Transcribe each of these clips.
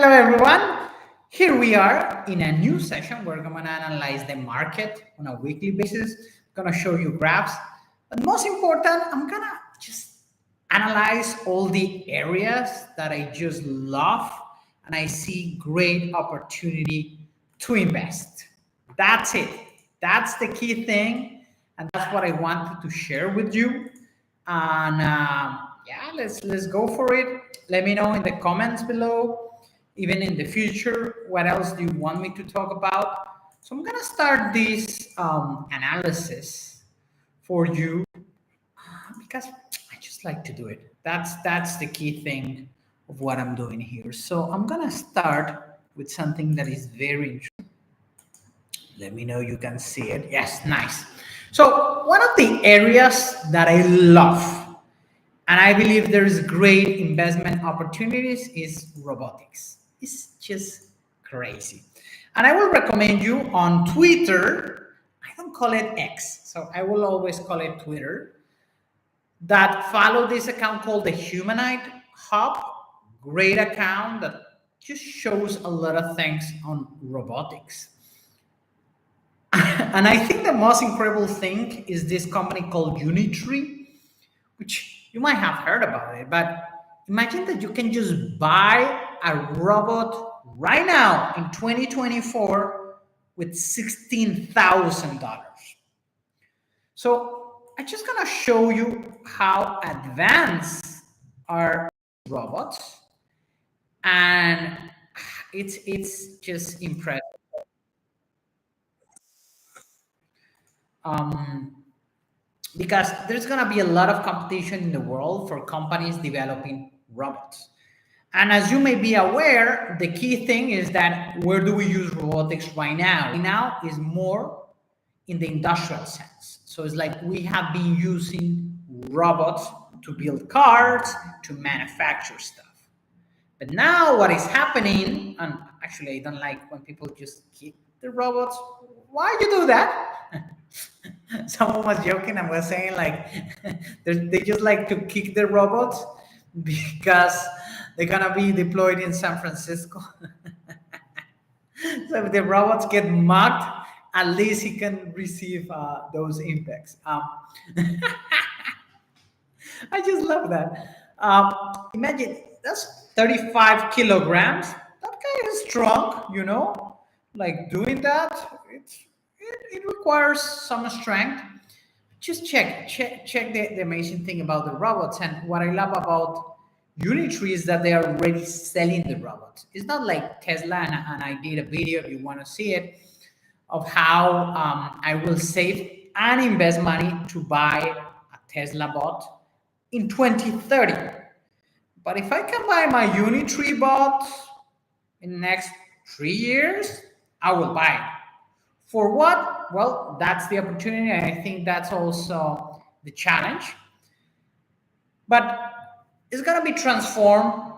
Hello, everyone. Here we are in a new session. We're going to analyze the market on a weekly basis. I'm going to show you graphs. But most important, I'm going to just analyze all the areas that I just love and I see great opportunity to invest. That's it. That's the key thing. And that's what I wanted to share with you. And yeah, let's go for it. Let me know in the comments below, even in the future, what else do you want me to talk about. So I'm gonna start this analysis for you because I just like to do it. That's the key thing of what I'm doing here. So I'm gonna start with something that is very interesting. Let me know you can see it. Yes, nice. So one of the areas that I love, and I believe there's great investment opportunities, is robotics. It's just crazy. And I will recommend you on Twitter, I don't call it X, so I will always call it Twitter, that follow this account called the Humanoid Hub. Great account that just shows a lot of things on robotics. And I think the most incredible thing is this company called Unitree, which you might have heard about it, but imagine that you can just buy a robot right now in 2024 with $16,000. So I'm just gonna show you how advanced are robots, and it's just impressive. Because there's going to be a lot of competition in the world for companies developing robots. And as you may be aware, the key thing is that where do we use robotics right now? Right now is more in the industrial sense. So it's like we have been using robots to build cars, to manufacture stuff. But now what is happening, and actually I don't like when people just kick the robots. Why you do that? Someone was joking and was saying like they just like to kick the robots because they're gonna be deployed in San Francisco. So if the robots get mugged, at least he can receive those impacts. I just love that. Imagine that's 35 kilograms. That guy is strong, you know. Like doing that, it requires some strength. Just check the amazing thing about the robots. And what I love about Unitree is that they are already selling the robots. It's not like Tesla, and I did a video if you want to see it, of how I will save and invest money to buy a Tesla bot in 2030. But if I can buy my Unitree bot in the next 3 years, I will buy it. For what? Well, that's the opportunity. And I think that's also the challenge. But it's going to be transformed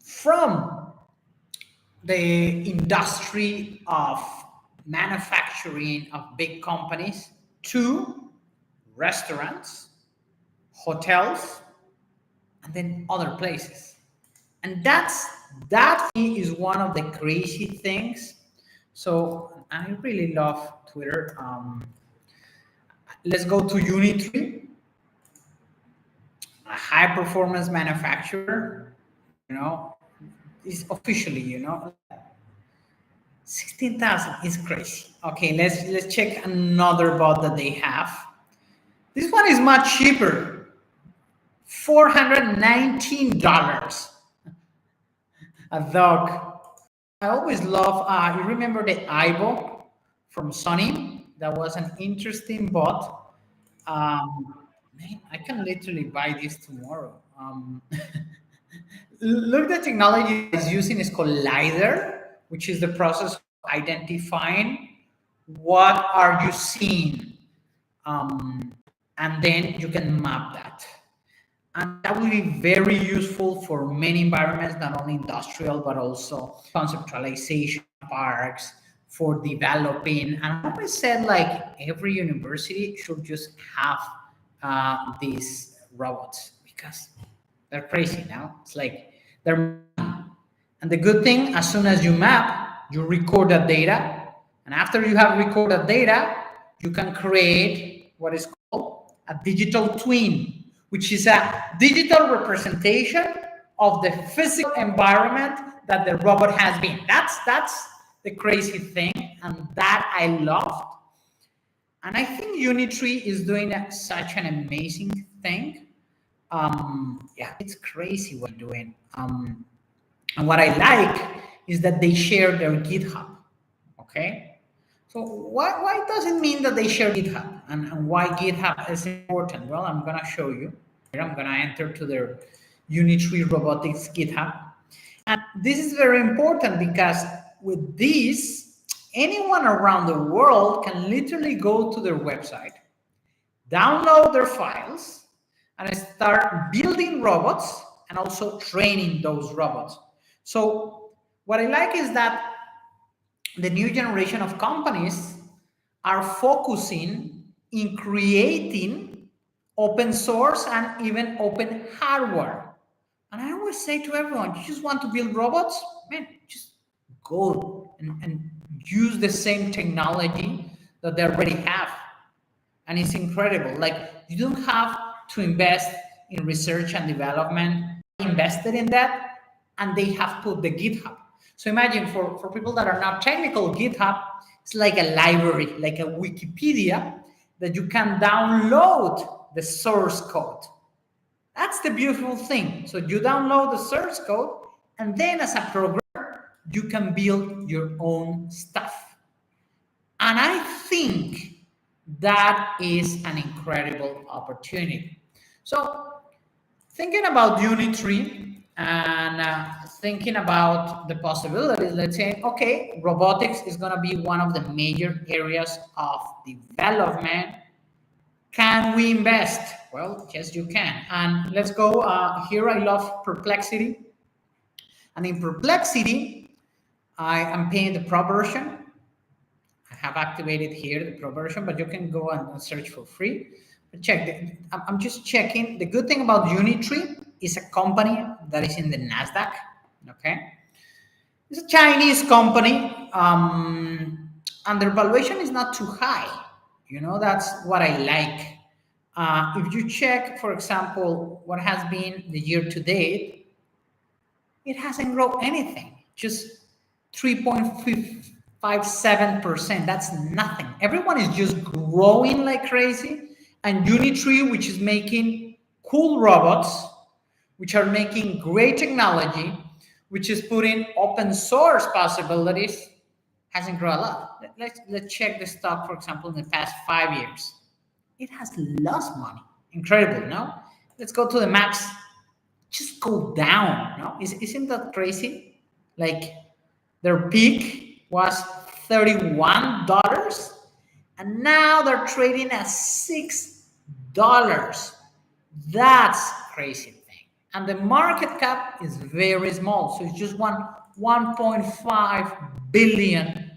from the industry of manufacturing of big companies to restaurants, hotels, and then other places. And that is one of the crazy things. So I really love Twitter. Let's go to Unitree, a high performance manufacturer, you know, is officially, 16,000 is crazy. Okay, let's check another bot that they have. This one is much cheaper, $419 a dog. I always love, you remember the Ivo from Sony? That was an interesting bot. Man, I can literally buy this tomorrow. Look, the technology is using is called LiDAR, which is the process of identifying what are you seeing. And then you can map that. And that will be very useful for many environments, not only industrial, but also conceptualization parks for developing. And I always said, like, every university should just have these robots because they're crazy now. It's like they're, and And the good thing, as soon as you map, you record that data. And after you have recorded data, you can create what is called a digital twin, which is a digital representation of the physical environment that the robot has been. That's the crazy thing, and that I loved. And I think Unitree is doing such an amazing thing. Yeah, it's crazy what they're doing. And what I like is that they share their GitHub. Okay, so why does it mean that they share GitHub, and why GitHub is important? Well, I'm gonna show you. Here I'm gonna enter to their Unitree Robotics GitHub, and this is very important because with this, anyone around the world can literally go to their website, download their files, and start building robots and also training those robots. So what I like is that the new generation of companies are focusing in creating open source and even open hardware. And I always say to everyone, you just want to build robots? Man, just go and use the same technology that they already have. And it's incredible. Like, you don't have to invest in research and development. Invested in that, and they have put the GitHub. So imagine for people that are not technical, GitHub is like a library, like a Wikipedia that you can download the source code. That's the beautiful thing. So you download the source code, and then as a programmer, you can build your own stuff. And I think that is an incredible opportunity. So thinking about Unitree and thinking about the possibilities, let's say, okay, robotics is going to be one of the major areas of development. Can we invest? Well, yes, you can. And let's go. Here I love Perplexity. And in Perplexity, I am paying the Pro version. I have activated here the Pro version, but you can go and search for free. Check. I'm just checking. The good thing about Unitree is a company that is in the NASDAQ. Okay, it's a Chinese company, and their valuation is not too high. You know, that's what I like. If you check, for example, what has been the year to date, it hasn't grown anything. Just 3.57%. That's nothing. Everyone is just growing like crazy. And Unitree, which is making cool robots, which are making great technology, which is putting open source possibilities, hasn't grown a lot. Let's check the stock, for example, in the past 5 years. It has lost money. Incredible, no? Let's go to the maps. Just go down, no? Isn't that crazy? Like, their peak was $31, and now they're trading at $6. That's crazy thing. And the market cap is very small, so it's just $1.5 billion.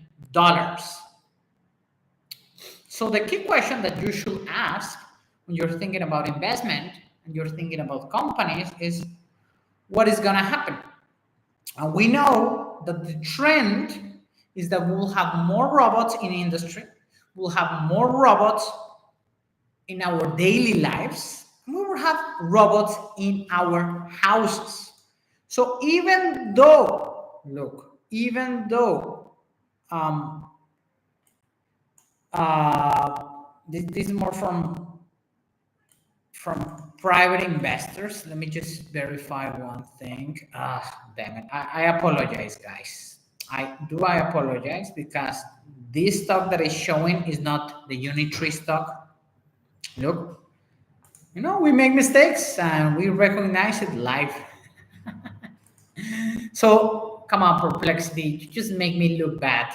So the key question that you should ask when you're thinking about investment and you're thinking about companies is, what is going to happen? And we know that the trend is that we'll have more robots in industry, we'll have more robots in our daily lives, and we will have robots in our houses. So even though, look, even though this is more from private investors. Let me just verify one thing. Damn it. I apologize, guys. I apologize because this stock that is showing is not the Unitree stock. Look, you know, we make mistakes and we recognize it live. So come on, Perplexity, you just make me look bad.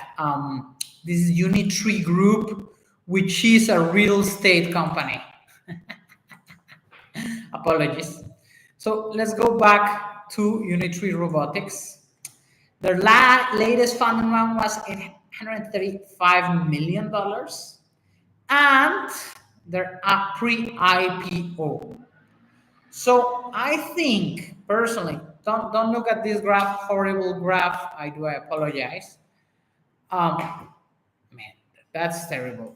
This is Unitree Group, which is a real estate company. Apologies. So let's go back to Unitree Robotics. Their latest funding round was $135 million, and they're a pre-IPO. So I think personally don't look at this graph, horrible graph. I apologize. Man, that's terrible.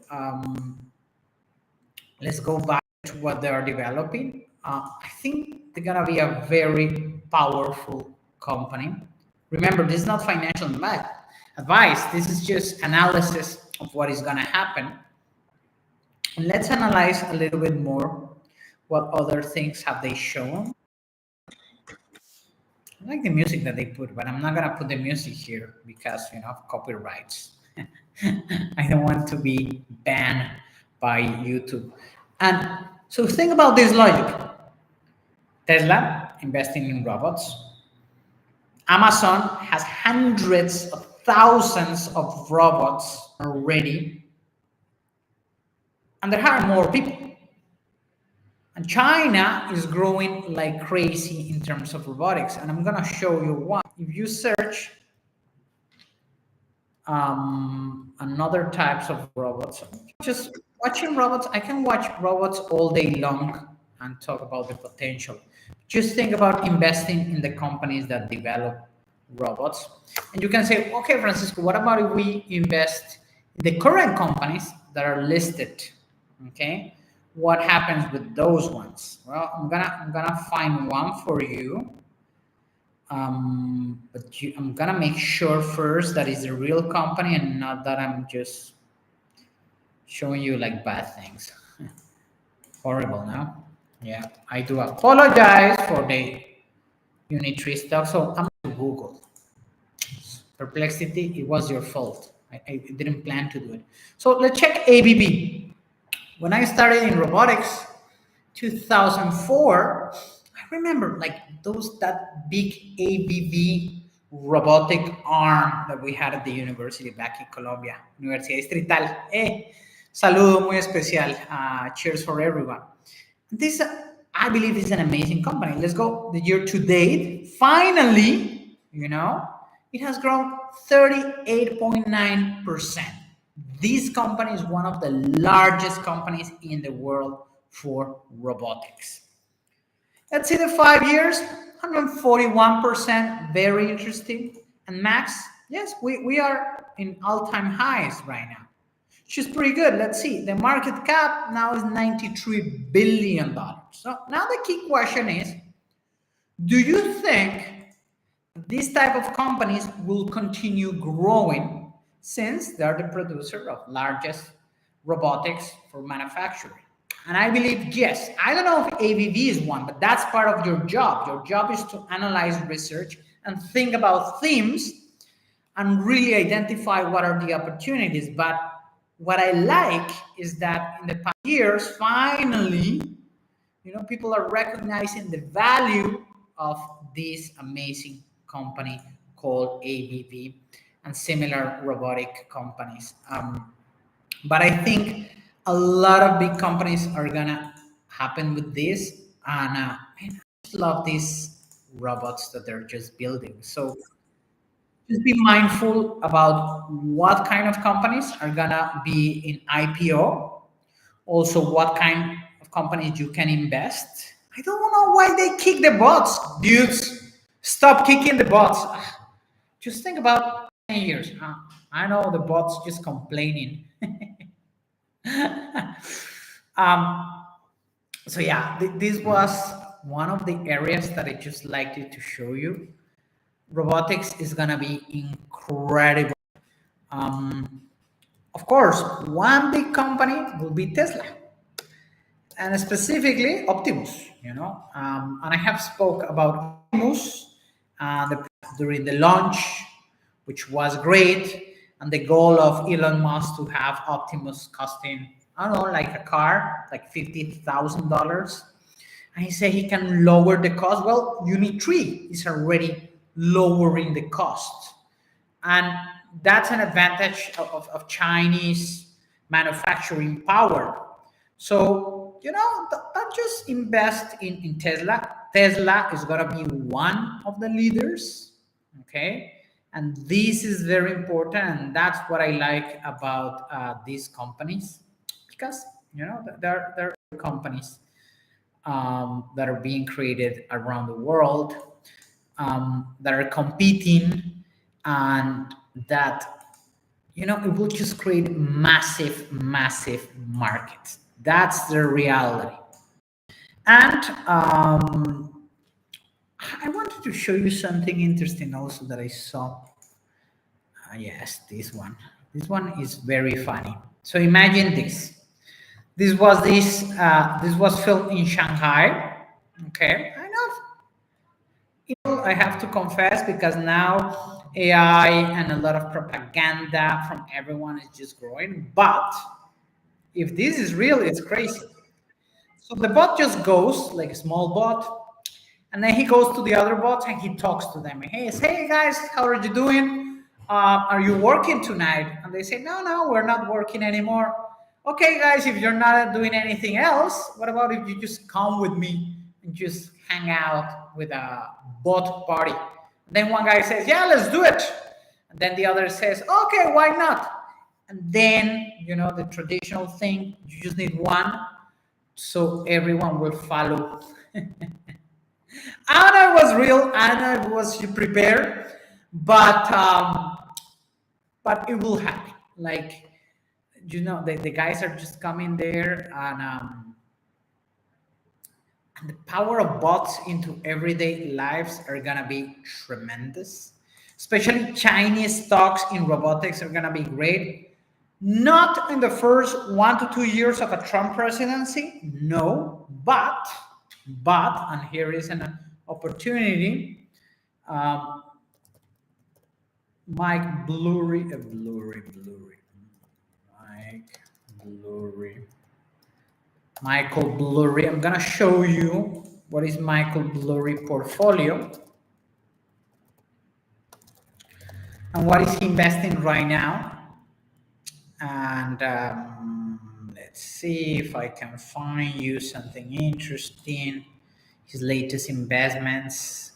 Let's go back to what they are developing. I think they're gonna be a very powerful company. Remember, this is not financial advice. This is just analysis of what is gonna happen. And let's analyze a little bit more. What other things have they shown? I like the music that they put, but I'm not gonna put the music here because of copyrights. I don't want to be banned by YouTube. And so think about this logic. Tesla investing in robots. Amazon has hundreds of thousands of robots already, and they're hiring more people. And China is growing like crazy in terms of robotics. And I'm going to show you why. If you search another types of robots, just watching robots, I can watch robots all day long and talk about the potential. Just think about investing in the companies that develop robots. And you can say, okay, Francisco, what about if we invest in the current companies that are listed? Okay. What happens with those ones? Well, I'm gonna find one for you. I'm gonna make sure first that it's a real company and not that I'm just showing you like bad things. Horrible now. Yeah, I do apologize for the Unitree stock. So I'm going to Google. Perplexity, it was your fault. I didn't plan to do it. So let's check ABB. When I started in robotics, 2004, I remember like that big ABB robotic arm that we had at the university back in Colombia, Universidad Distrital. Saludo muy especial. Cheers for everyone. This, I believe, is an amazing company. Let's go the year to date. Finally, it has grown 38.9%. This company is one of the largest companies in the world for robotics. Let's see the 5 years, 141%, very interesting. And Max, yes, we are in all-time highs right now. She's pretty good. Let's see. The market cap now is $93 billion. So now the key question is, do you think this type of companies will continue growing since they're the producer of largest robotics for manufacturing? And I believe, yes. I don't know if ABB is one, but that's part of your job. Your job is to analyze research and think about themes and really identify what are the opportunities. But what I like is that in the past years, finally, people are recognizing the value of this amazing company called ABB and similar robotic companies. But I think a lot of big companies are gonna happen with this, and I just love these robots that they're just building. So just be mindful about what kind of companies are gonna be in IPO. Also, what kind of companies you can invest. I don't know why they kick the bots, dudes. Stop kicking the bots. Just think about 10 years. I know the bots just complaining. So yeah, this was one of the areas that I just liked to show you. Robotics is gonna be incredible. Of course, one big company will be Tesla, and specifically Optimus. And I have spoke about Optimus during the launch, which was great, and the goal of Elon Musk to have Optimus costing, I don't know, like a car, like $50,000. And he said he can lower the cost. Well, Unitree is already lowering the cost. And that's an advantage of Chinese manufacturing power. So, don't just invest in Tesla. Tesla is going to be one of the leaders. Okay. And this is very important. And that's what I like about these companies, because, they're companies that are being created around the world. that are competing, and that, it will just create massive markets. That's the reality. And I wanted to show you something interesting also that I saw. Yes, this one. This one is very funny. So imagine this. This was filmed in Shanghai. Okay, I know. I have to confess, because now AI and a lot of propaganda from everyone is just growing. But if this is real, it's crazy. So the bot just goes, like a small bot, and then he goes to the other bots and he talks to them. Hey guys, how are you doing? Are you working tonight? And they say, no, we're not working anymore. Okay, guys, if you're not doing anything else, what about if you just come with me and just hang out with a bot party? And then one guy says, yeah, let's do it. And then the other says, okay, why not? And then, the traditional thing, you just need one, so everyone will follow. I don't know if it was real, I don't know if it was prepared, but it will happen. Like, the guys are just coming there, and the power of bots into everyday lives are gonna be tremendous. Especially Chinese stocks in robotics are gonna be great. Not in the first 1 to 2 years of a Trump presidency, no, but, and here is an opportunity. Mike Blurry, Mike Blurry, Michael Blurry. I'm gonna show you what is Michael Blurry portfolio and what is he investing right now. And let's see if I can find you something interesting. His latest investments.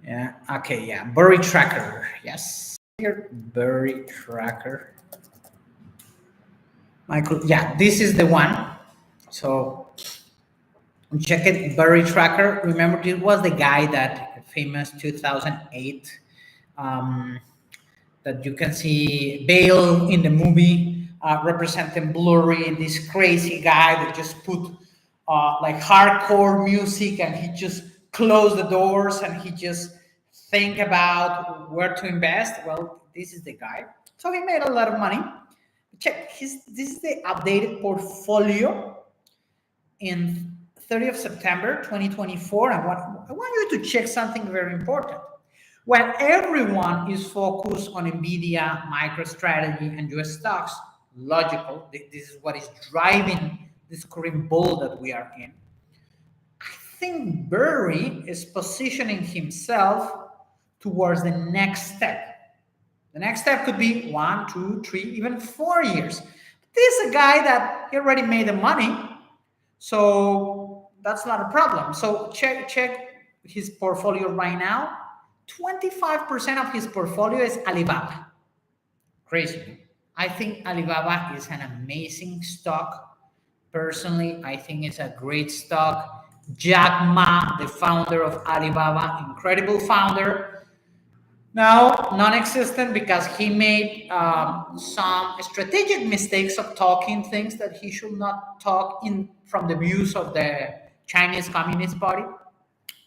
Yeah. Okay. Yeah. Burry Tracker. Yes. Here, Burry Tracker. Michael. Yeah. This is the one. So check it. Burry Tracker. Remember, this was the guy that famous 2008. That you can see Bale in the movie representing Blurry, this crazy guy that just put like hardcore music, and he just closed the doors and he just think about where to invest. Well, this is the guy. So he made a lot of money. Check this is the updated portfolio in 30th of September 2024. I want you to check something very important. When everyone is focused on NVIDIA, Microstrategy, and US stocks, logical, this is what is driving this current bull that we are in. I think Burry is positioning himself towards the next step. The next step could be 1, 2, 3, even 4 years. This is a guy that he already made the money, so that's not a problem. So check his portfolio right now. 25% of his portfolio is Alibaba. Crazy. I think Alibaba is an amazing stock. Personally, I think it's a great stock. Jack Ma, the founder of Alibaba, incredible founder. Now, non-existent because he made some strategic mistakes of talking things that he should not talk in from the views of the Chinese Communist Party.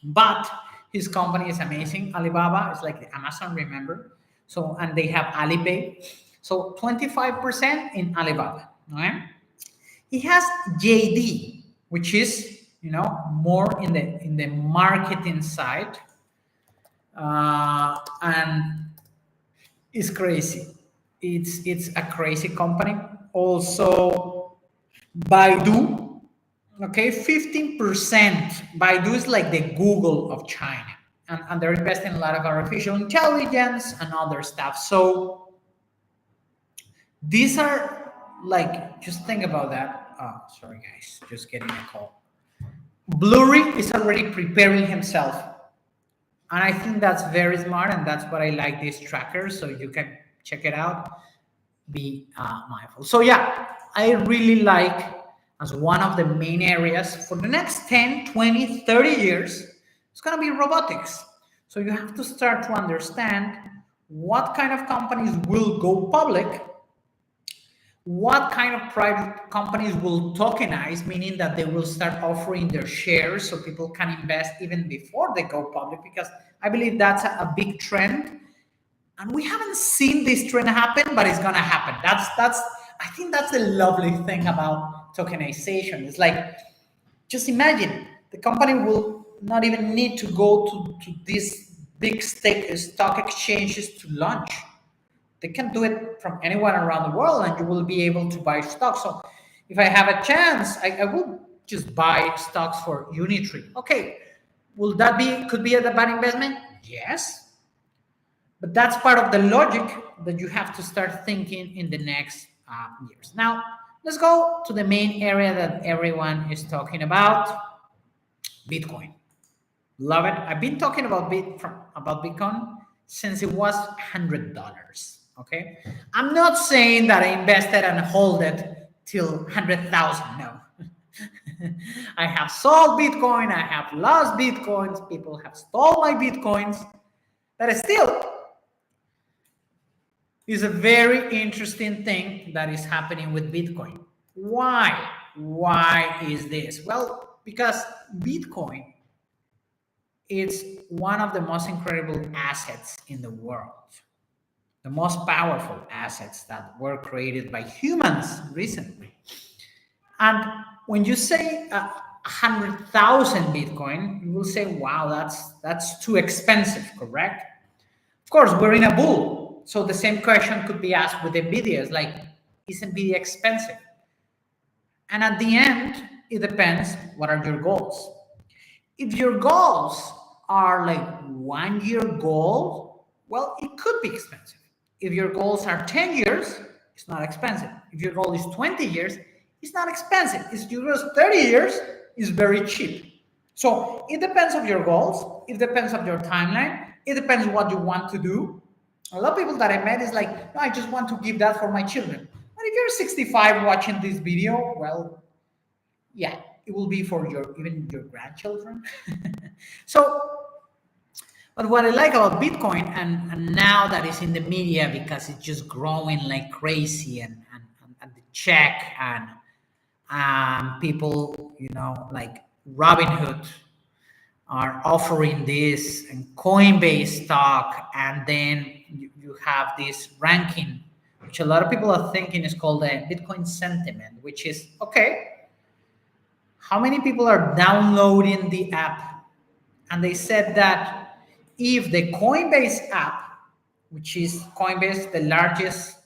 But his company is amazing. Alibaba is like the Amazon, remember? So, and they have Alipay. So 25% in Alibaba. Okay? He has JD, which is more in the marketing side, and it's crazy. It's a crazy company. Also, Baidu. Okay, 15%. Baidu is like the Google of China. And they're investing a lot of artificial intelligence and other stuff. So these are like, just think about that. Oh, sorry guys, just getting a call. Blurry is already preparing himself. And I think that's very smart, and that's what I like this tracker. So you can check it out. Be mindful. So yeah, I really like as one of the main areas for the next 10, 20, 30 years. It's going to be robotics. So you have to start to understand what kind of companies will go public, what kind of private companies will tokenize, meaning that they will start offering their shares so people can invest even before they go public, because I believe that's a big trend. And we haven't seen this trend happen, but it's gonna happen. That's I think that's the lovely thing about tokenization. It's like, just imagine the company will not even need to go to these big stock exchanges to launch. They can do it from anywhere around the world, and you will be able to buy stocks. So if I have a chance, I will just buy stocks for Unitree. Okay, will that could be a bad investment? Yes. But that's part of the logic that you have to start thinking in the next years. Now, let's go to the main area that everyone is talking about, Bitcoin. Love it. I've been talking about Bitcoin since it was $100. Okay, I'm not saying that I invested and hold it till 100,000. No, I have sold Bitcoin. I have lost Bitcoins. People have stole my Bitcoins. But still, is a very interesting thing that is happening with Bitcoin. Why? Why is this? Well, because Bitcoin is one of the most incredible assets in the world, the most powerful assets that were created by humans recently. And when you say 100,000 Bitcoin, you will say, wow, that's too expensive, correct? Of course, we're in a bull. So the same question could be asked with NVIDIA. It's like, is NVIDIA expensive? And at the end, it depends, what are your goals? If your goals are like 1 year goal, well, it could be expensive. If your goals are 10 years, it's not expensive. If your goal is 20 years, it's not expensive. If your goal is 30 years, it's very cheap. So it depends on your goals. It depends on your timeline. It depends what you want to do. A lot of people that I met is like, no, I just want to give that for my children. But if you're 65 watching this video, well, yeah, it will be for even your grandchildren. So, but what I like about Bitcoin, and now that it's in the media because it's just growing like crazy, and the check and people, like Robinhood are offering this, and Coinbase stock, and then you have this ranking, which a lot of people are thinking is called the Bitcoin sentiment, which is, okay, how many people are downloading the app? And they said that if the Coinbase app, which is Coinbase, the largest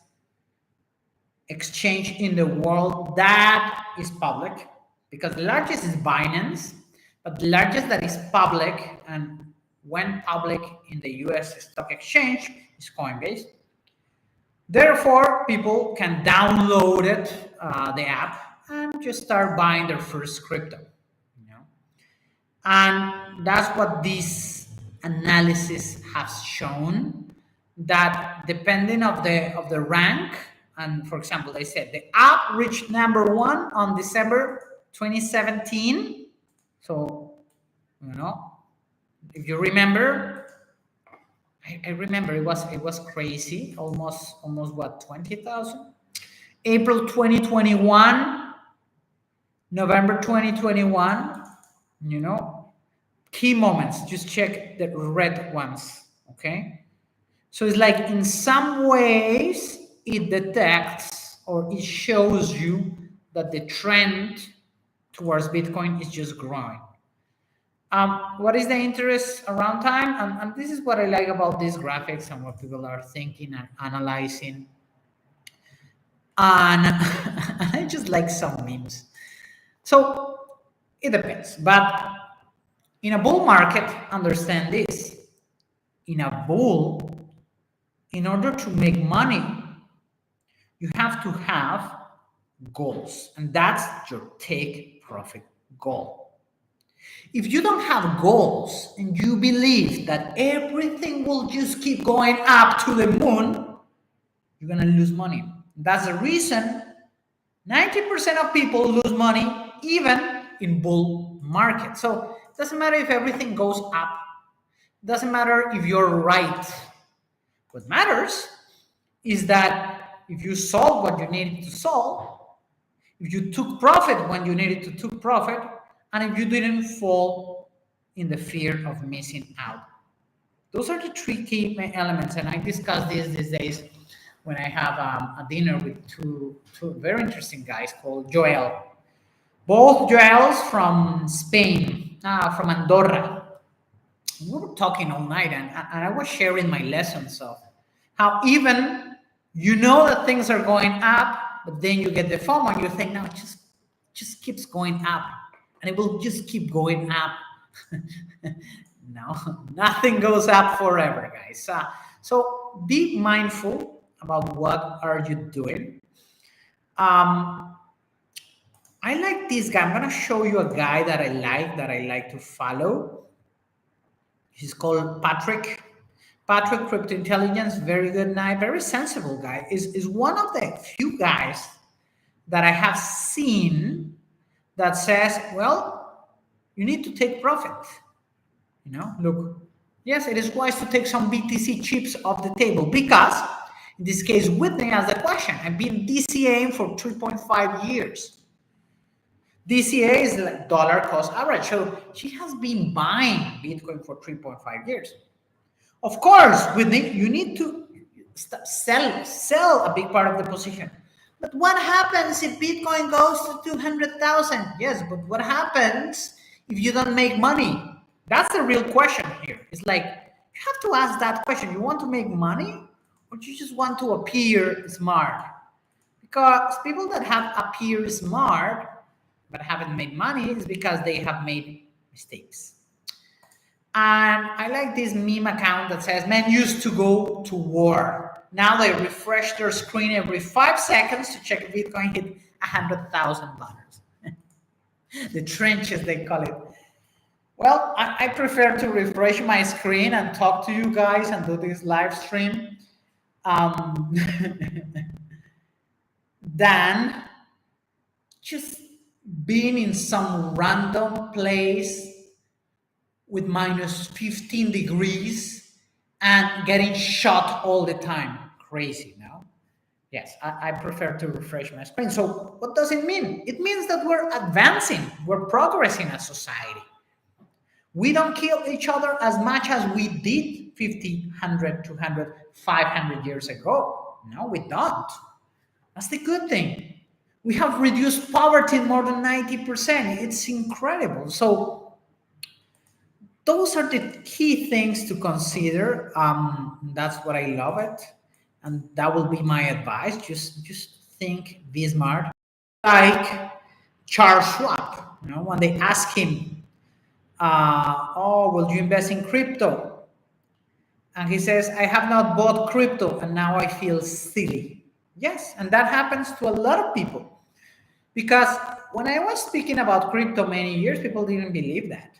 exchange in the world that is public, because the largest is Binance, but the largest that is public and went public in the US stock exchange is Coinbase. Therefore, people can download it, the app, and just start buying their first crypto. And that's what this analysis has shown, that depending of the rank, and for example, they said the app reached number 1 on December 2017. So, if you remember, I remember it was crazy, almost what, 20,000. April 2021, November 2021, key moments, just check the red ones, okay? So it's like, in some ways, it detects or it shows you that the trend towards Bitcoin is just growing. What is the interest around time? And this is what I like about these graphics and what people are thinking and analyzing. And I just like some memes. So it depends. But in a bull market, understand this. In a bull, in order to make money, you have to have goals. And that's your take profit goal. If you don't have goals and you believe that everything will just keep going up to the moon, you're going to lose money. That's the reason 90% of people lose money even in bull market. So doesn't matter if everything goes up. Doesn't matter if you're right. What matters is that if you solve what you needed to solve, if you took profit when you needed to take profit, and if you didn't fall in the fear of missing out. Those are the three key elements, and I discuss this these days when I have a dinner with two very interesting guys called Joel. Both Joels from Spain, from Andorra. We were talking all night, and I was sharing my lessons of how even you know that things are going up, but then you get the FOMO and you think, no, it just keeps going up, and it will just keep going up. No, nothing goes up forever, guys. So be mindful about what are you doing. I like this guy. I'm gonna show you a guy that I like to follow. He's called Patrick. Patrick Crypto Intelligence, very good guy, very sensible guy. Is one of the few guys that I have seen that says, well, you need to take profit. You know, look, yes, it is wise to take some BTC chips off the table because, in this case, Whitney has the question. I've been DCAing for 3.5 years. DCA is like dollar cost average. So she has been buying Bitcoin for 3.5 years. Of course, Whitney, you need to sell a big part of the position. But what happens if Bitcoin goes to 200,000? Yes, but what happens if you don't make money? That's the real question here. It's like, you have to ask that question. You want to make money, or do you just want to appear smart? Because people that have appear smart but haven't made money is because they have made mistakes. And I like this meme account that says, men used to go to war. Now they refresh their screen every 5 seconds to check if Bitcoin hit $100,000. The trenches, they call it. Well, I prefer to refresh my screen and talk to you guys and do this live stream than just being in some random place with minus 15 degrees and getting shot all the time. Crazy, no? Yes, I prefer to refresh my screen. So what does it mean? It means that we're advancing, we're progressing as society. We don't kill each other as much as we did 50, 100, 200, 500 years ago. No, we don't. That's the good thing. We have reduced poverty more than 90%. It's incredible. So those are the key things to consider. That's what I love it. And that will be my advice. Just think, be smart. Like Charles Schwab, you know, when they ask him, will you invest in crypto? And he says, I have not bought crypto and now I feel silly. Yes, and that happens to a lot of people. Because when I was speaking about crypto many years, people didn't believe that.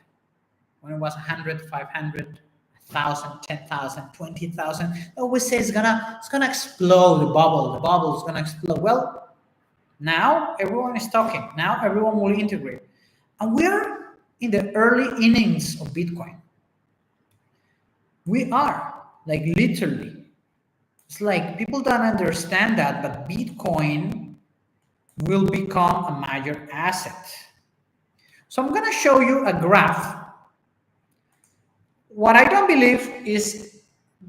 When it was 100, 500, 1,000, 10,000, 20,000, they always say it's gonna explode, the bubble is gonna explode. Well, now everyone is talking. Now everyone will integrate. And we're in the early innings of Bitcoin. We are, like, literally. It's like people don't understand that, but Bitcoin will become a major asset. So I'm going to show you a graph. What I don't believe is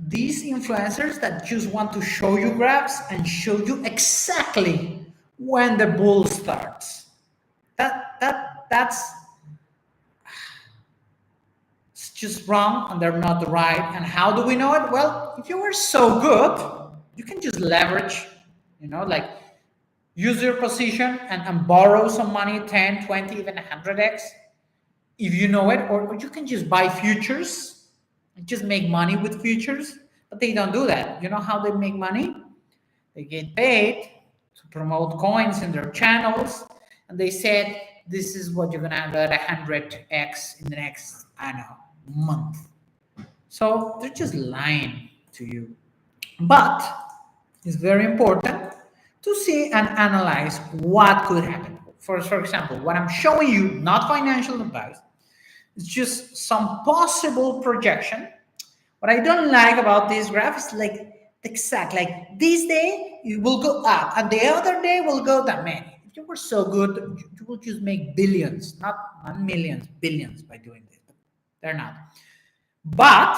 these influencers that just want to show you graphs and show you exactly when the bull starts. That's just wrong, and they're not right. And how do we know it? Well, if you were so good, you can just leverage, like use your position and borrow some money, 10, 20, even 100x, if you know it, or you can just buy futures and just make money with futures. But they don't do that. You know how they make money? They get paid to promote coins in their channels, and they said, this is what you're gonna get 100x in the next, month. So they're just lying to you. But it's very important to see and analyze what could happen. For example, what I'm showing you, not financial advice, It's just some possible projection. What I don't like about this graph is like exact, like this day it will go up and the other day will go down. Man, if you were so good, you will just make billions, not millions, billions by doing this. They're not. But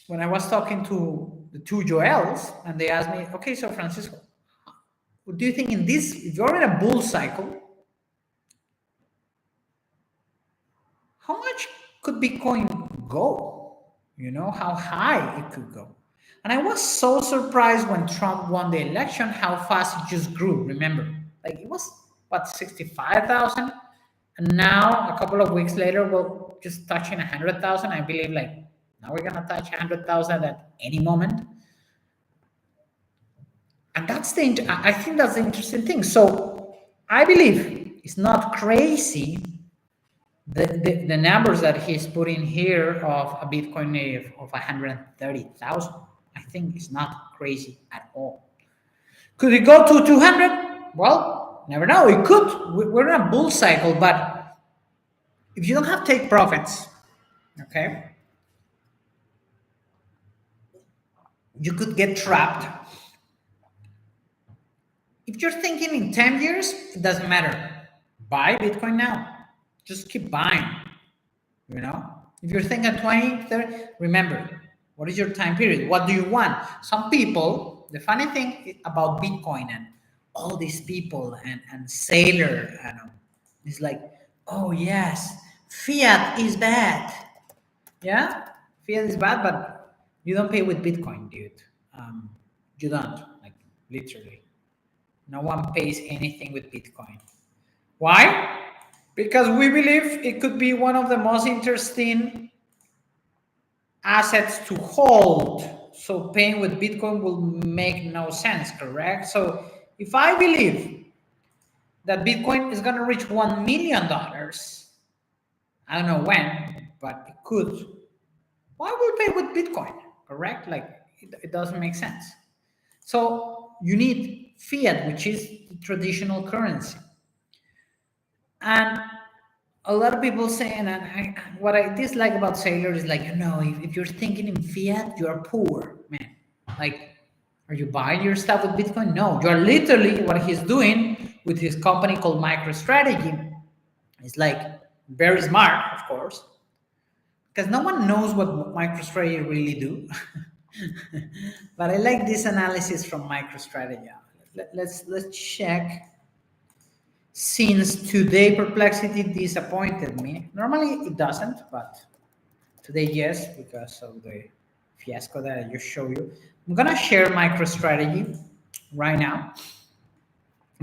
when I was talking to the two Joels and they asked me, okay, so Francisco, what do you think in this, if you're in a bull cycle, how much could Bitcoin go? You know, how high it could go. And I was so surprised when Trump won the election, how fast it just grew. Remember, like it was, what, 65,000? And now, a couple of weeks later, we're just touching 100,000. I believe, like, now we're going to touch 100,000 at any moment. And that's I think that's the interesting thing. So I believe it's not crazy the numbers that he's putting here of a Bitcoin of 130,000. I think it's not crazy at all. Could it go to 200? Well, never know. It could. We're in a bull cycle, but if you don't have take profits, okay, you could get trapped. If you're thinking in 10 years, it doesn't matter. Buy Bitcoin now. Just keep buying, you know? If you're thinking 20, 30, remember, what is your time period? What do you want? Some people, the funny thing about Bitcoin and all these people and Sailor, it's like, oh yes, fiat is bad. Yeah, fiat is bad, but you don't pay with Bitcoin, dude. You don't, like, literally. No one pays anything with Bitcoin. Why? Because we believe it could be one of the most interesting assets to hold. So paying with Bitcoin will make no sense, correct? So if I believe that Bitcoin is going to reach $1 million, I don't know when, but it could. Why would pay with Bitcoin, correct? Like, it doesn't make sense. So you need fiat, which is the traditional currency. And a lot of people say, and what I dislike about Sailor is, like, if you're thinking in fiat, you're poor, man. Like, are you buying your stuff with Bitcoin? No, you're literally, what he's doing with his company called Microstrategy is, like, very smart, of course, because no one knows what Microstrategy really do. But I like this analysis from Microstrategy. Let's check. Since today Perplexity disappointed me. Normally it doesn't, but today yes, because of the fiasco that I just showed you. I'm gonna share MicroStrategy right now.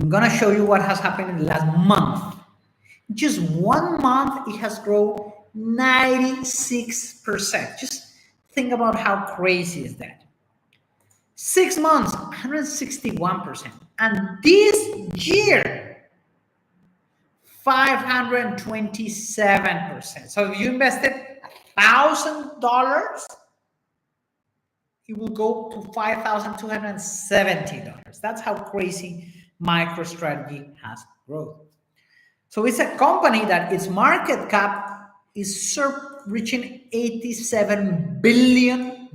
I'm gonna show you what has happened in the last month. Just 1 month, it has grown 96%. Just think about how crazy is that. 6 months, 161%. And this year, 527%. So if you invested $1,000, it will go to $5,270. That's how crazy MicroStrategy has grown. So it's a company that its market cap is reaching $87 billion.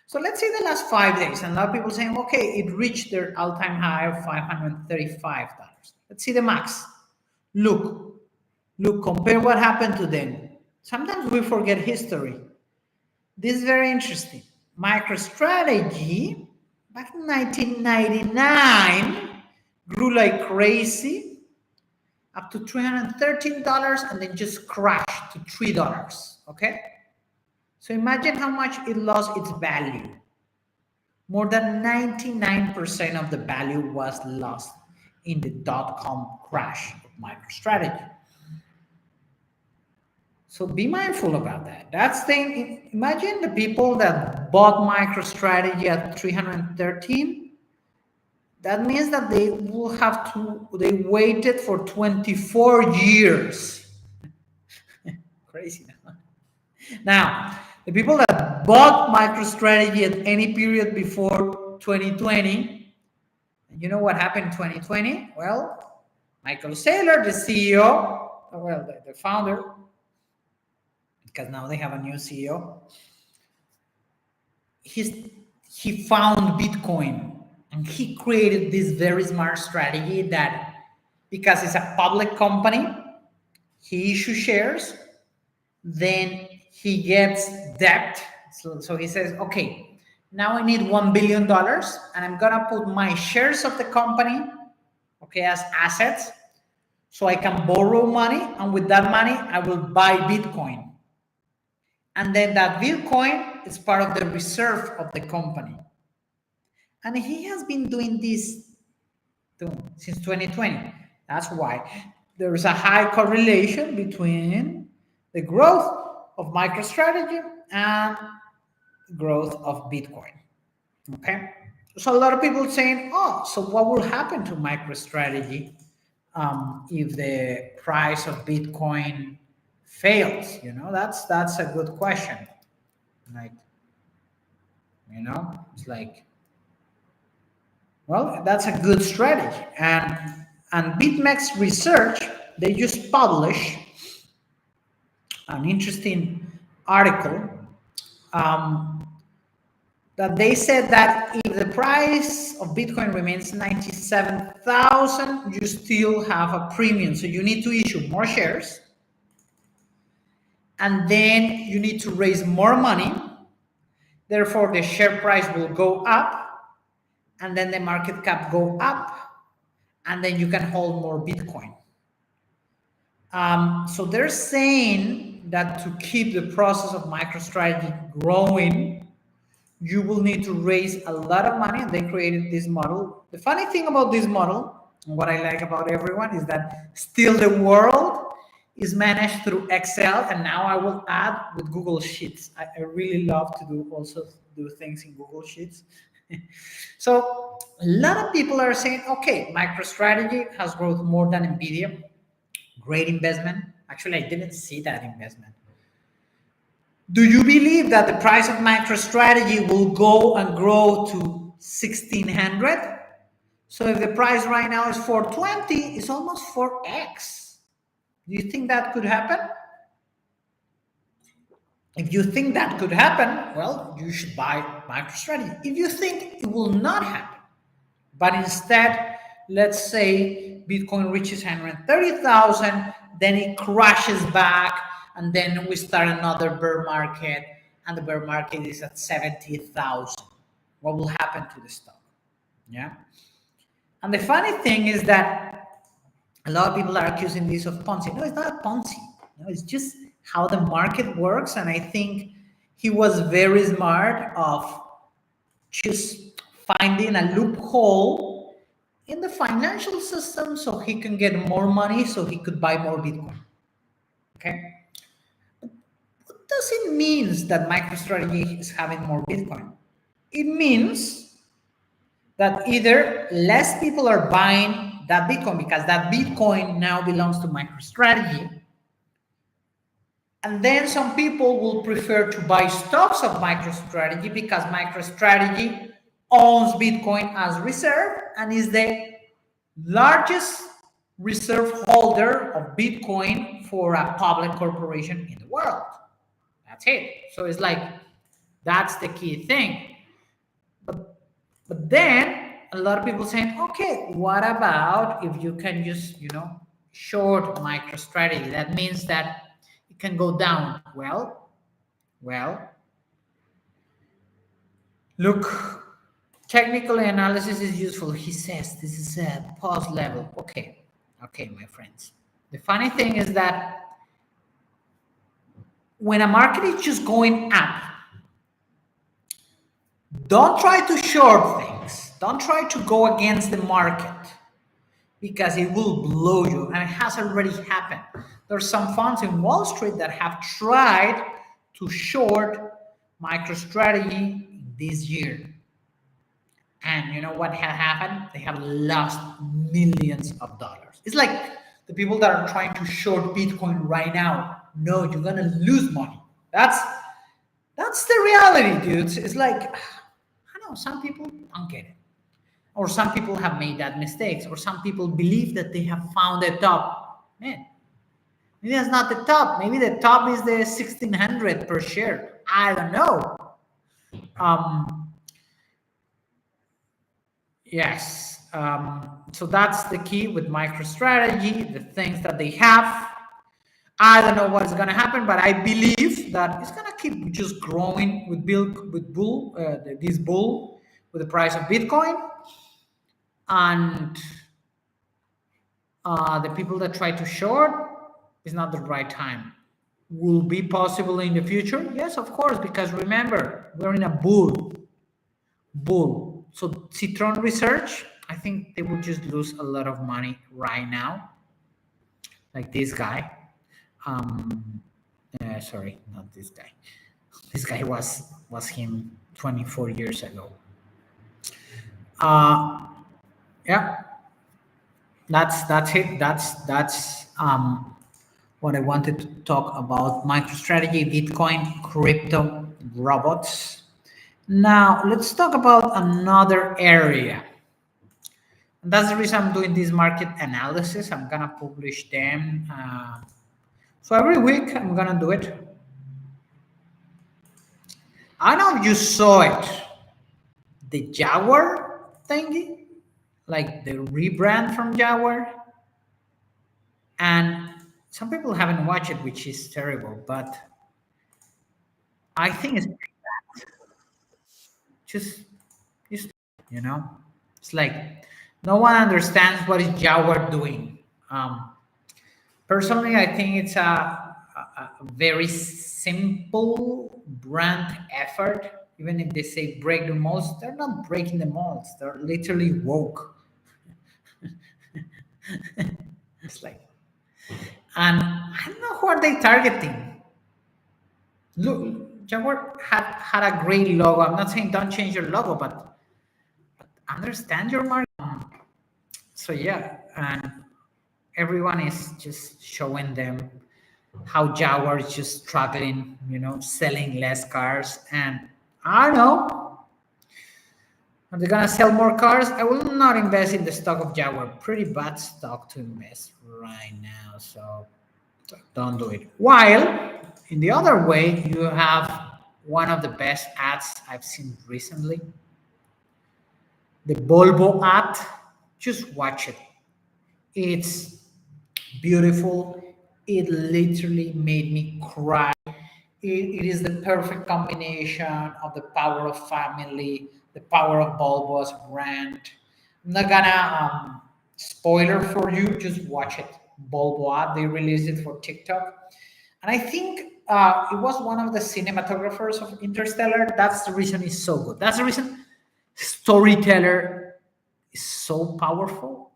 So let's say the last 5 days, and a lot of people saying, okay, it reached their all-time high of $535. Let's see the max. Look, compare what happened to them. Sometimes we forget history. This is very interesting. MicroStrategy, back in 1999, grew like crazy, up to $313, and then just crashed to $3, okay? So imagine how much it lost its value. More than 99% of the value was lost in the dot-com crash of MicroStrategy. So be mindful about that. That's the, imagine the people that bought MicroStrategy at 313. That means that they will have to, they waited for 24 years. Crazy. Now, the people that bought MicroStrategy at any period before 2020, you know what happened in 2020? Well, Michael Saylor, the CEO, well, the founder, because now they have a new CEO. He found Bitcoin and he created this very smart strategy that, because it's a public company, he issues shares, then he gets debt. So he says, okay, now I need $1 billion and I'm gonna put my shares of the company, okay, as assets, so I can borrow money, and with that money I will buy Bitcoin, and then that Bitcoin is part of the reserve of the company. And he has been doing this since 2020. That's why there is a high correlation between the growth of MicroStrategy and growth of Bitcoin. Okay, so a lot of people saying, "Oh, so what will happen to MicroStrategy if the price of Bitcoin fails?" That's a good question. Like, it's like, well, that's a good strategy. And BitMEX research, they just published an interesting article that they said that if the price of Bitcoin remains 97,000, you still have a premium. So you need to issue more shares, and then you need to raise more money. Therefore, the share price will go up, and then the market cap go up, and then you can hold more Bitcoin. So they're saying that to keep the process of MicroStrategy growing, you will need to raise a lot of money, and they created this model. The funny thing about this model, and what I like about everyone, is that still the world is managed through Excel, and now I will add with Google Sheets. I really love to do things in Google Sheets. So a lot of people are saying, okay, MicroStrategy has growth more than NVIDIA. Great investment. Actually, I didn't see that investment. Do you believe that the price of MicroStrategy will go and grow to 1,600? So if the price right now is 420, it's almost 4x. Do you think that could happen? If you think that could happen, well, you should buy MicroStrategy. If you think it will not happen, but instead, let's say Bitcoin reaches 130,000, then it crashes back, and then we start another bear market, and the bear market is at 70,000. What will happen to the stock? Yeah. And the funny thing is that a lot of people are accusing this of Ponzi. No, it's not a Ponzi. No, it's just how the market works. And I think he was very smart of just finding a loophole in the financial system so he can get more money, so he could buy more Bitcoin. Okay. What does it mean that MicroStrategy is having more Bitcoin? It means that either less people are buying that Bitcoin because that Bitcoin now belongs to MicroStrategy, and then some people will prefer to buy stocks of MicroStrategy because MicroStrategy owns Bitcoin as reserve and is the largest reserve holder of Bitcoin for a public corporation in the world. That's it. So it's like, that's the key thing. But then a lot of people saying, okay, what about if you can just, short MicroStrategy? That means that it can go down. Well, look, technical analysis is useful. He says this is a pause level. Okay, my friends. The funny thing is that when a market is just going up, don't try to short things. Don't try to go against the market because it will blow you. And it has already happened. There's some funds in Wall Street that have tried to short MicroStrategy this year. And you know what has happened? They have lost millions of dollars. It's like the people that are trying to short Bitcoin right now. No, you're going to lose money. That's the reality, dudes. It's like, I don't know, some people don't get it. Or some people have made that mistakes. Or some people believe that they have found the top. Man, Maybe that's not the top. Maybe the top is the 1600 per share. I don't know. Um, yes. So that's the key with MicroStrategy, the things that they have. I don't know what's going to happen, but I believe that it's going to keep just growing with this bull with the price of Bitcoin, and the people that try to short is not the right time. Will be possible in the future? Yes, of course, because remember, we're in a bull. So Citron Research, I think they will just lose a lot of money right now, like this guy. Sorry, not this guy. This guy was him 24 years ago. Yeah, that's it. That's what I wanted to talk about: MicroStrategy, Bitcoin, crypto, robots. Now let's talk about another area. And that's the reason I'm doing this market analysis. I'm gonna publish them. So every week I'm gonna do it. I don't know if you saw it. The Jaguar thingy, like the rebrand from Jaguar. And some people haven't watched it, which is terrible, but I think it's just, just you know, it's like no one understands what is Jaguar doing. Personally, I think it's a very simple brand effort. Even if they say break the molds, they're not breaking the molds. They're literally woke. It's like, and I don't know who are they targeting. Look, Jaguar had a great logo. I'm not saying don't change your logo, but understand your market. So yeah, and everyone is just showing them how Jaguar is just struggling, selling less cars. And I don't know, are they gonna sell more cars? I will not invest in the stock of Jaguar. Pretty bad stock to invest right now, so don't do it. While in the other way, you have one of the best ads I've seen recently, the Volvo ad. Just watch it. It's beautiful. It literally made me cry. It is the perfect combination of the power of family, the power of Volvo's brand. I'm not gonna spoiler for you. Just watch it. Volvo ad. They released it for TikTok, and I think it was one of the cinematographers of Interstellar. That's the reason it's so good. That's the reason storyteller is so powerful.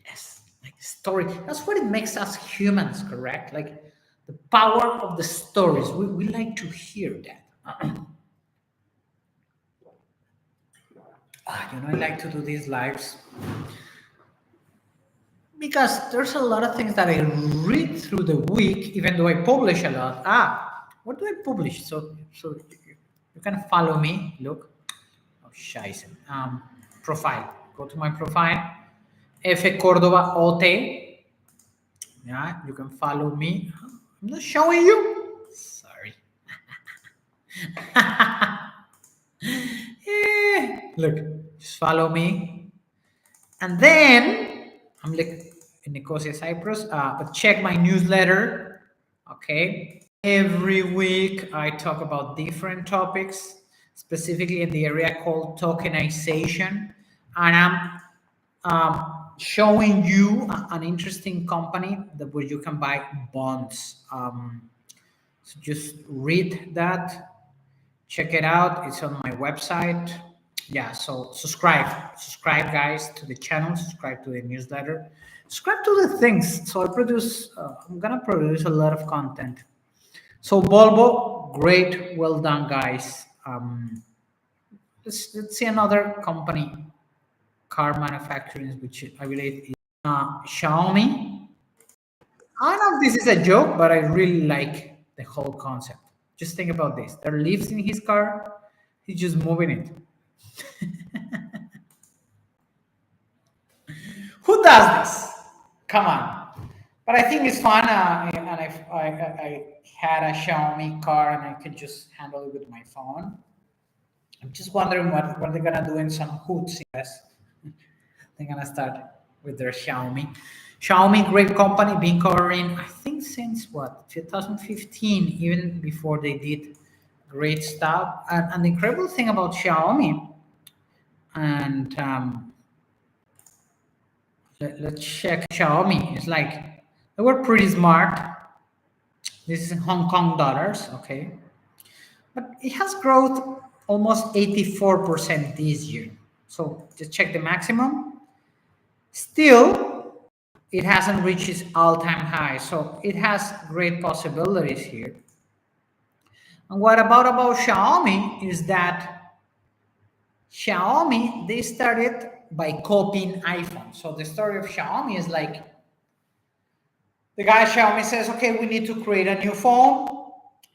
Yes, like story. That's what it makes us humans, correct? Like the power of the stories. We like to hear that. I like to do these lives because there's a lot of things that I read through the week, even though I publish a lot. What do I publish? So you can follow me. Look, oh scheiße. Profile. Go to my profile. F Cordova OT. Yeah, you can follow me. I'm not showing you. Sorry. Look, just follow me. And then I'm like in Nicosia, Cyprus. But check my newsletter. Okay. Every week I talk about different topics, specifically in the area called tokenization. And I'm showing you an interesting company that where you can buy bonds. So just read that, check it out. It's on my website. Yeah, so subscribe, guys, to the channel. Subscribe to the newsletter. Subscribe to the things. So I'm gonna produce a lot of content. So Volvo, great, well done, guys. Let's see another company, car manufacturing, which I believe is Xiaomi. I don't know if this is a joke, but I really like the whole concept. Just think about this. There are lifts in his car. He's just moving it. Who does this? Come on. But I think it's fun, and I had a Xiaomi car, and I could just handle it with my phone. I'm just wondering what they're gonna do in some hoods. Yes, they're gonna start with their Xiaomi. Xiaomi, great company, been covering I think since what 2015, even before they did great stuff. And the incredible thing about Xiaomi, and let's check Xiaomi. It's like they were pretty smart. This is in Hong Kong dollars, okay, but it has growth almost 84% this year. So just check the maximum. Still, it hasn't reached its all-time high, so it has great possibilities here. And what about Xiaomi is that Xiaomi, they started by copying iPhone. So the story of Xiaomi is like the guy Xiaomi says, okay, we need to create a new phone.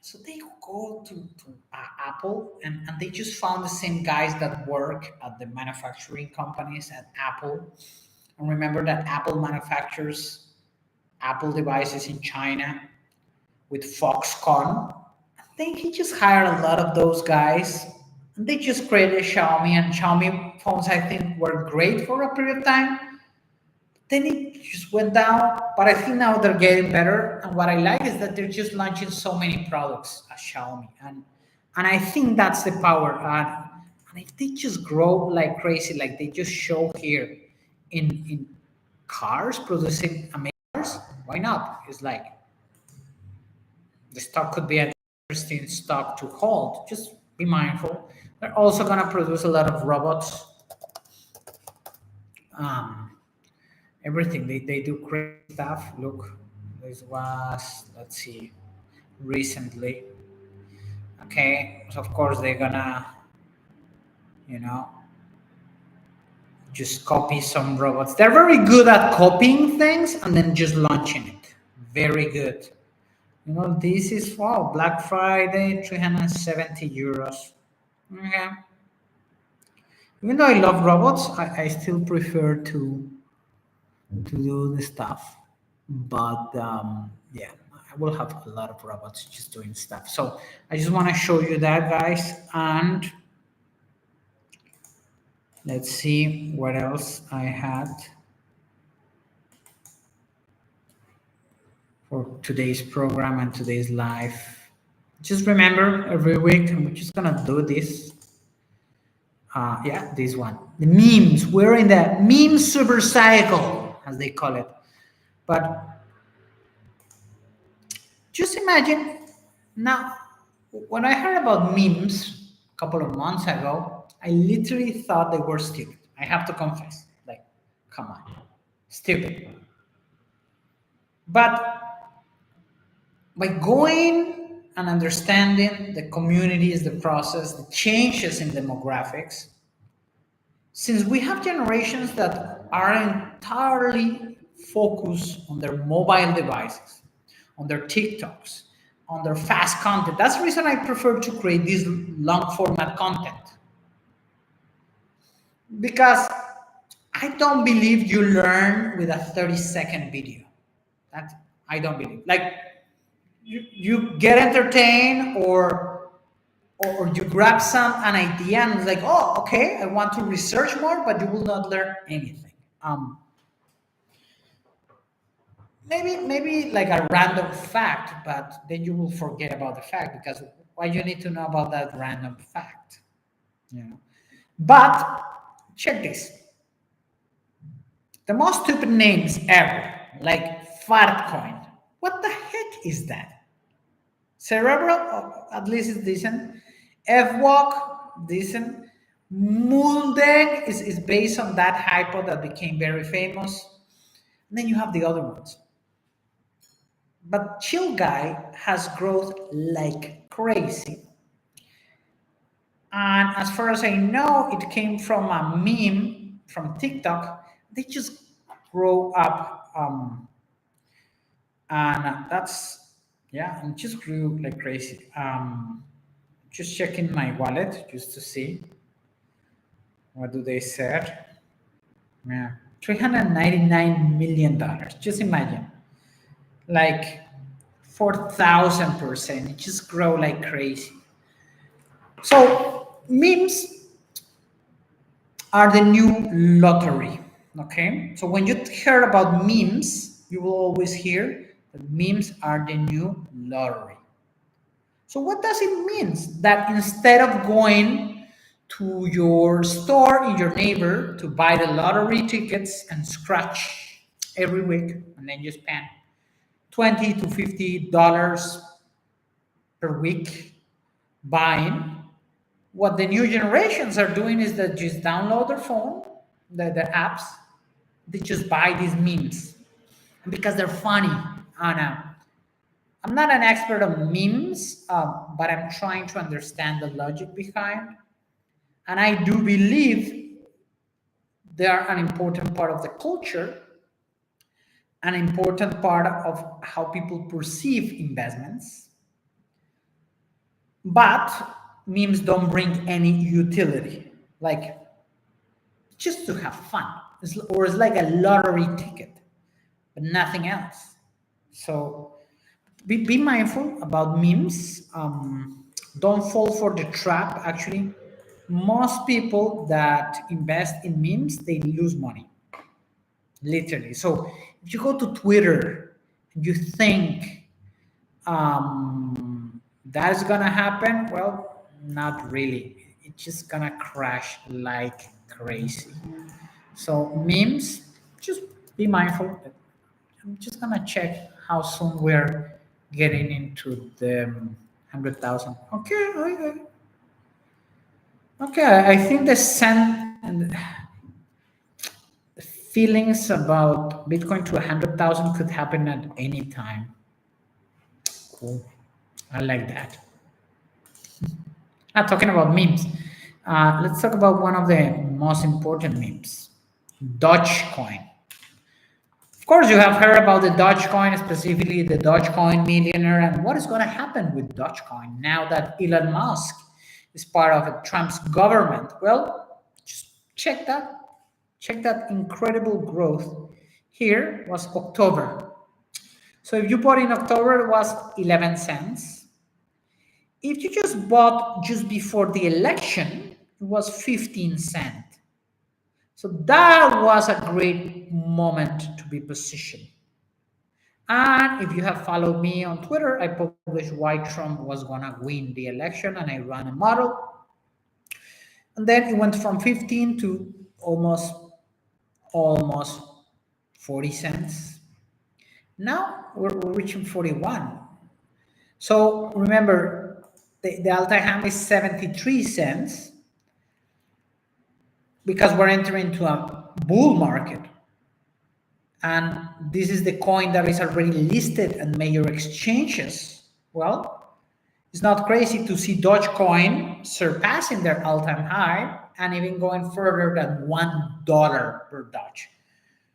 So they go to Apple, and they just found the same guys that work at the manufacturing companies at Apple. And remember that Apple manufactures Apple devices in China with Foxconn. I think he just hired a lot of those guys, and they just created Xiaomi. And Xiaomi phones, I think, were great for a period of time. Then it just went down, but I think now they're getting better. And what I like is that they're just launching so many products at Xiaomi, and I think that's the power. And if they just grow like crazy, like they just show here in cars producing amazing cars, why not? It's like the stock could be an interesting stock to hold. Just be mindful. They're also gonna produce a lot of robots. Um, Everything they do great stuff. Look, this was, let's see, recently. Okay, so of course they're gonna, you know, just copy some robots. They're very good at copying things and then just launching it. Very good. You know, this is, wow, Black Friday, 370 euros. Okay. Even though I love robots, I still prefer to do the stuff. But yeah, I will have a lot of robots just doing stuff. So I just want to show you that, guys. And let's see what else I had for today's program and today's live. Just remember, every week I'm just gonna do this. Yeah, this one. The memes. We're in the meme super cycle, as they call it. But just imagine now, when I heard about memes a couple of months ago, I literally thought they were stupid. I have to confess. Like, come on, stupid. But by going and understanding the communities, the process, the changes in demographics, since we have generations that are entirely focused on their mobile devices, on their TikToks, on their fast content, that's the reason I prefer to create this long format content. Because I don't believe you learn with a 30-second video. That I don't believe. Like you get entertained, or you grab an idea and it's like, oh, okay, I want to research more, but you will not learn anything. Maybe like a random fact, but then you will forget about the fact, because why you need to know about that random fact, you know? But check this: the most stupid names ever, like Fartcoin. What the heck is that? Cerebral, at least it's decent. FWalk, decent. Moondeg is based on that hypo that became very famous. And then you have the other ones. But Chill Guy has growth like crazy. And as far as I know, it came from a meme from TikTok. They just grow up, and that's, yeah, and just grew like crazy. Just checking my wallet just to see what do they said. Yeah, $399 million. Just imagine. like 4,000%. It just grow like crazy. So memes are the new lottery. Okay, so when you hear about memes, you will always hear that memes are the new lottery. So what does it mean? That instead of going to your store in your neighbor to buy the lottery tickets and scratch every week, and then you spend $20 to $50 per week buying, what the new generations are doing is that just download their phone, the apps, they just buy these memes because they're funny. Anna, I'm not an expert on memes, but I'm trying to understand the logic behind. And I do believe they are an important part of the culture, an important part of how people perceive investments. But memes don't bring any utility, like just to have fun, or it's like a lottery ticket, but nothing else. So be mindful about memes. Don't fall for the trap. Actually, most people that invest in memes, they lose money, literally. So if you go to Twitter and you think that's gonna happen, well, not really. It's just gonna crash like crazy. So memes, just be mindful. I'm just gonna check how soon we're getting into the 100,000. Okay. I think the feelings about Bitcoin to 100,000 could happen at any time. Cool. I like that. Talking about memes, let's talk about one of the most important memes, Dogecoin. Of course, you have heard about the Dogecoin, specifically the Dogecoin millionaire, and what is going to happen with Dogecoin now that Elon Musk is part of Trump's government. Well, just check that. Check that incredible growth. Here was October. So if you bought in October, it was 11 cents. If you just bought just before the election, it was 15 cents. So that was a great moment to be positioned. And if you have followed me on Twitter, I published why Trump was going to win the election, and I ran a model. And then it went from 15 to almost 40 cents. Now we're reaching 41. So remember, the all-time high is 73 cents because we're entering into a bull market. And this is the coin that is already listed on major exchanges. Well, it's not crazy to see Dogecoin surpassing their all-time high and even going further than $1 per Doge,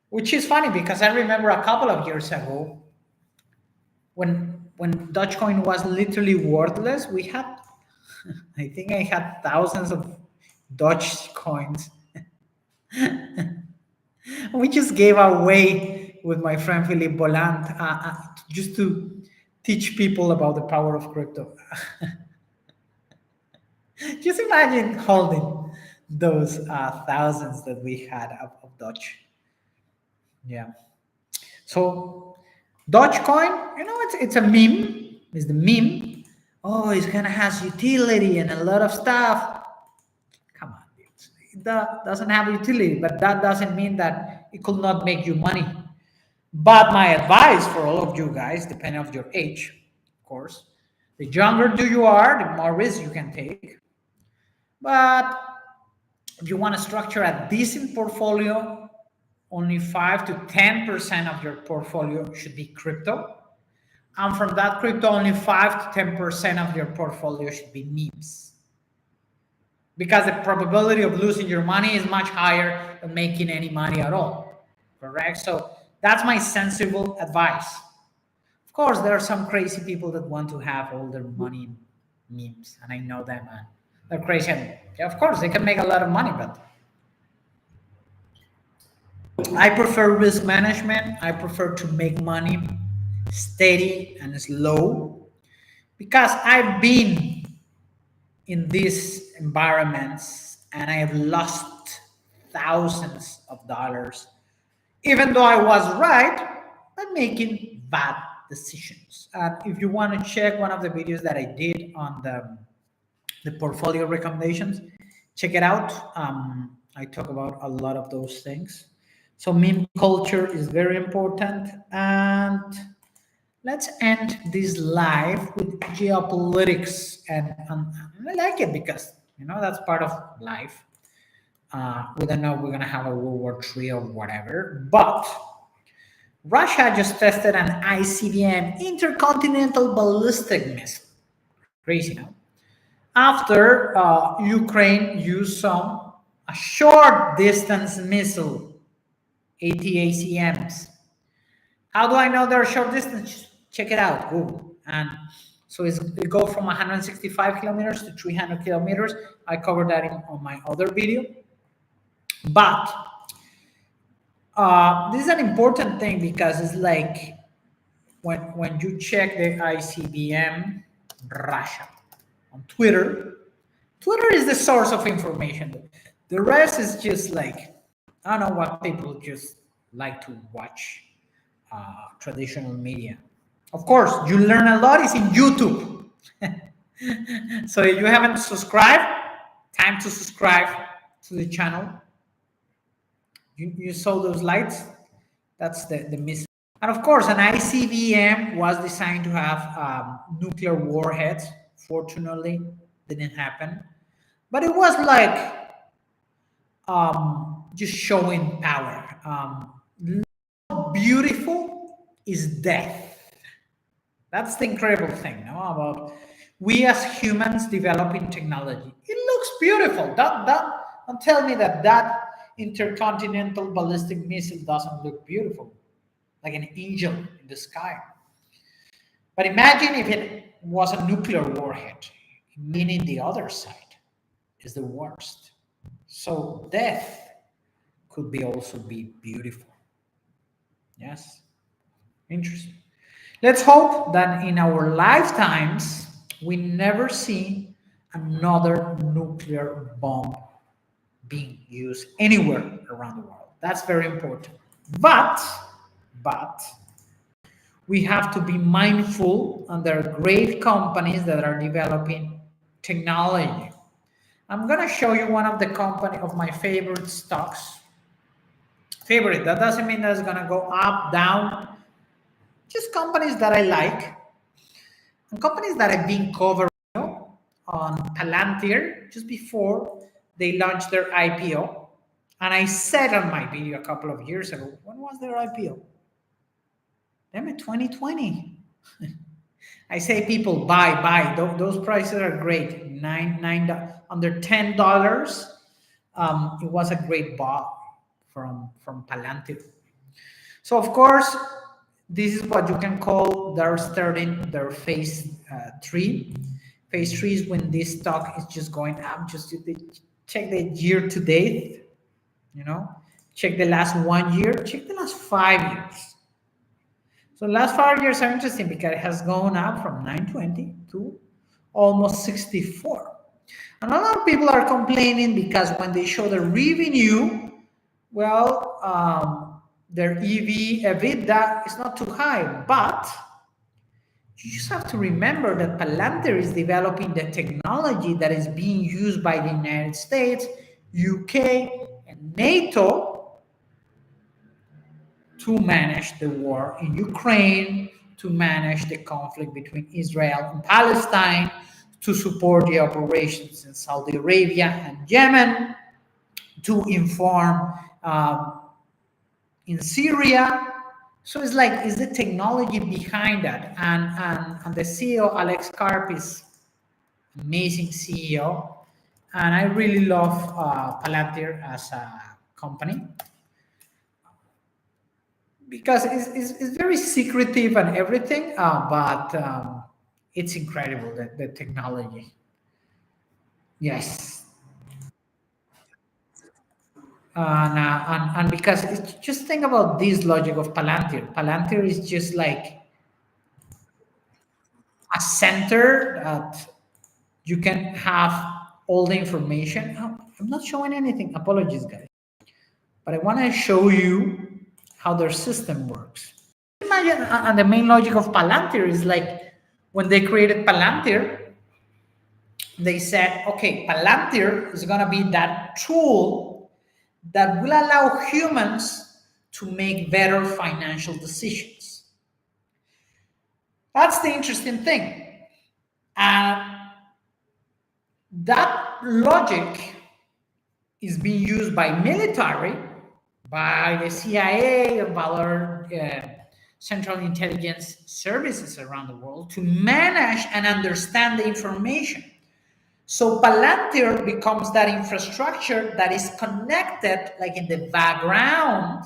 which is funny because I remember a couple of years ago when Dogecoin was literally worthless, we had, I think I had thousands of Doge coins. We just gave away with my friend Philippe Bolland just to teach people about the power of crypto. Just imagine holding those thousands that we had of Doge. Yeah. So Dogecoin, it's a meme. It's the meme. Oh, it's gonna has utility and a lot of stuff. Come on, it doesn't have utility, but that doesn't mean that it could not make you money. But my advice for all of you guys, depending on your age, of course, the younger you are, the more risk you can take. But if you want to structure a decent portfolio, only 5 to 10% of your portfolio should be crypto. And from that crypto, only 5 to 10% of your portfolio should be memes. Because the probability of losing your money is much higher than making any money at all. Correct? So that's my sensible advice. Of course, there are some crazy people that want to have all their money in memes, and I know them. They're crazy. And yeah, of course, they can make a lot of money, but I prefer risk management. I prefer to make money steady and slow, because I've been in these environments and I have lost thousands of dollars, even though I was right, but making bad decisions. And if you want to check one of the videos that I did on the portfolio recommendations, check it out. I talk about a lot of those things. So meme culture is very important. And let's end this live with geopolitics. And I like it because, that's part of life. We don't know if we're going to have a World War III or whatever, but Russia just tested an ICBM, intercontinental ballistic missile. Crazy, no? After Ukraine used a short distance missile, ATACMs. How do I know they're short distance? Check it out, Google. And so it goes from 165 kilometers to 300 kilometers. I covered that on my other video. But this is an important thing because it's like when you check the ICBM Russia on Twitter, Twitter is the source of information. The rest is just like, I don't know what people just like to watch traditional media. Of course, you learn a lot is in YouTube. So if you haven't subscribed, time to subscribe to the channel. You saw those lights? That's the miss. And of course, an ICBM was designed to have nuclear warheads. Fortunately, didn't happen. But it was like just showing power. Beautiful is death. That's the incredible thing, no? About we as humans developing technology. It looks beautiful. Don't tell me that intercontinental ballistic missile doesn't look beautiful, like an angel in the sky. But imagine if it was a nuclear warhead, meaning the other side is the worst. So death could also be beautiful. Yes, interesting. Let's hope that in our lifetimes we never see another nuclear bomb being used anywhere around the world. That's very important. But we have to be mindful, and there are great companies that are developing technology. I'm going to show you one of the company of my favorite stocks. Favorite, that doesn't mean that it's going to go up, down. Just companies that I like. And companies that I've been covering on Palantir just before they launched their IPO. And I said on my video a couple of years ago, when was their IPO? Damn it, 2020. I say people buy. Those prices are great. Nine under $10. It was a great buy from Palantir. So of course, this is what you can call they're starting their phase 3. Phase 3 is when this stock is just going up. Just check the year to date. Check the last 1 year. Check the last 5 years. So the last 5 years are interesting because it has gone up from 920 to almost 64. And a lot of people are complaining because when they show the revenue, their EBITDA is not too high. But you just have to remember that Palantir is developing the technology that is being used by the United States, UK, and NATO to manage the war in Ukraine, to manage the conflict between Israel and Palestine, to support the operations in Saudi Arabia and Yemen, to inform in Syria. So it's the technology behind that. And the CEO, Alex Karp, is amazing CEO. And I really love Palantir as a company, because it's very secretive and everything, but it's incredible, the technology. Yes. And because just think about this logic of Palantir. Palantir is just like a center that you can have all the information. Oh, I'm not showing anything. Apologies, guys. But I want to show you how their system works. Imagine, and the main logic of Palantir is like when they created Palantir, they said, okay, Palantir is going to be that tool that will allow humans to make better financial decisions. That's the interesting thing. And that logic is being used by military, by the CIA, and by other central intelligence services around the world to manage and understand the information. So Palantir becomes that infrastructure that is connected, like in the background,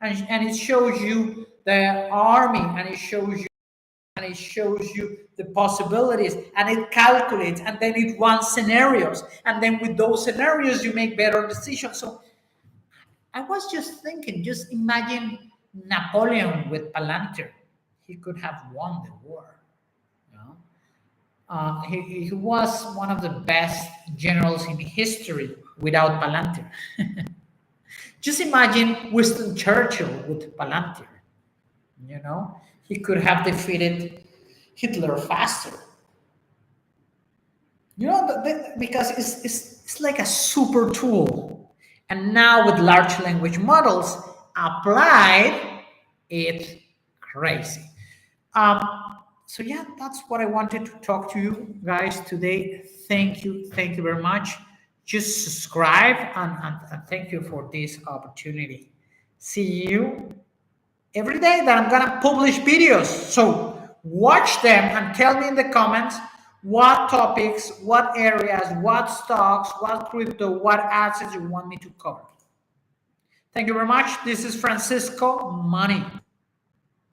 and it shows you the army, and it shows you the possibilities, and it calculates, and then it runs scenarios, and then with those scenarios you make better decisions. So I was just thinking, just imagine Napoleon with Palantir. He could have won the war. You know? He was one of the best generals in history without Palantir. Just imagine Winston Churchill with Palantir. You know, he could have defeated Hitler faster. You know, because it's like a super tool. And now with large language models applied, it's crazy. So yeah, that's what I wanted to talk to you guys today. Thank you very much. Just subscribe, and thank you for this opportunity. See you every day that I'm gonna publish videos. So watch them and tell me in the comments what topics, what areas, what stocks, what crypto, what assets you want me to cover. Thank you very much. This is Francisco Money.